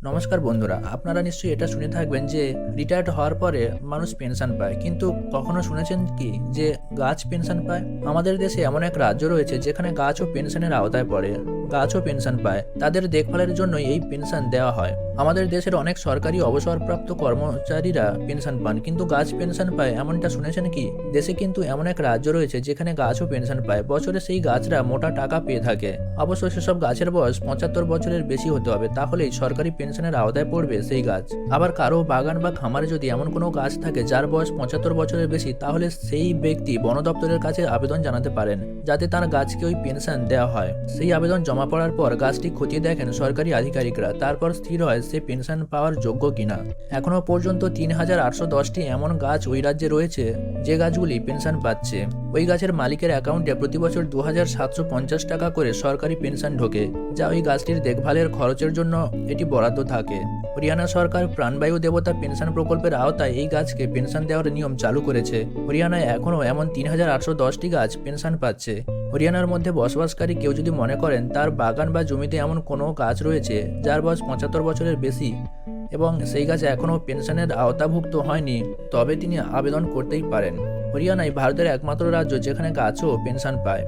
নমস্কার বন্ধুরা, আপনারা নিশ্চয়ই এটা শুনে থাকবেন যে রিটায়ার্ড হওয়ার পরে মানুষ পেনশন পায়, কিন্তু কখনো শুনেছেন কি যে গাছ পেনশন পায়? আমাদের দেশে এমন এক রাজ্য রয়েছে যেখানে গাছও পেনশনের আওতায় পড়ে। গাছও পেনশন পায়, তাদের দেখভালের জন্য এই পেনশন দেওয়া হয়। আমাদের দেশের অনেক সরকারি অবসরপ্রাপ্ত কর্মচারীরা পেনশন পান, কিন্তু গাছ পেনশন পায় এমনটা শুনেছেন কি? দেশে কিন্তু এমন এক রাজ্য রয়েছে যেখানে গাছও পেনশন পায়। বছরে সেই গাছরা মোটা টাকা পেয়ে থাকে। অবশ্য সেসব গাছের বয়স ৭৫ বছরের বেশি হতে হবে, তাহলেই সরকারি পেনশনের আওতায় পড়বে সেই গাছ। আবার কারো বাগান বা খামারে যদি এমন কোনো গাছ থাকে যার বয়স ৭৫ বছরের বেশি, তাহলে সেই ব্যক্তি বন দপ্তরের কাছে আবেদন জানাতে পারেন যাতে তার গাছকে ওই পেনশন দেওয়া হয়। সেই আবেদন জমা পড়ার পর গাছটি খতিয়ে দেখেন সরকারি আধিকারিকরা, তারপর স্থির হয় সে পেনশন পাওয়ার যোগ্য কিনা। এখনো পর্যন্ত ৩,৮১০টি এমন গাছ ওই রাজ্যে রয়েছে যে গাছগুলি পেনশন পাচ্ছে। ওই গাছের মালিকের অ্যাকাউন্টে প্রতি বছর ২,৭৫০ টাকা করে সরকারি পেনশন ঢোকে, যা ওই গাছটির দেখভালের খরচের জন্য এটি বরাদ্দ থাকে। হরিয়ানা সরকার প্রাণবায়ু দেবতা পেনশন প্রকল্পের আওতায় এই গাছকে পেনশন দেওয়ার নিয়ম চালু করেছে। হরিয়ানায় এখনও এমন ৩,৮১০টি গাছ পেনশন পাচ্ছে। হরিয়ানার মধ্যে বসবাসকারী কেউ যদি মনে করেন তার বাগান বা জমিতে এমন কোনো গাছ রয়েছে যার বয়স ৭৫ বছরের বেশি এবং সেই গাছ এখনও পেনশনের আওতাভুক্ত হয়নি, তবে তিনি আবেদন করতেই পারেন। হরিয়ানাই ভারতের একমাত্র রাজ্য যেখানে গাছও পেনশন পায়।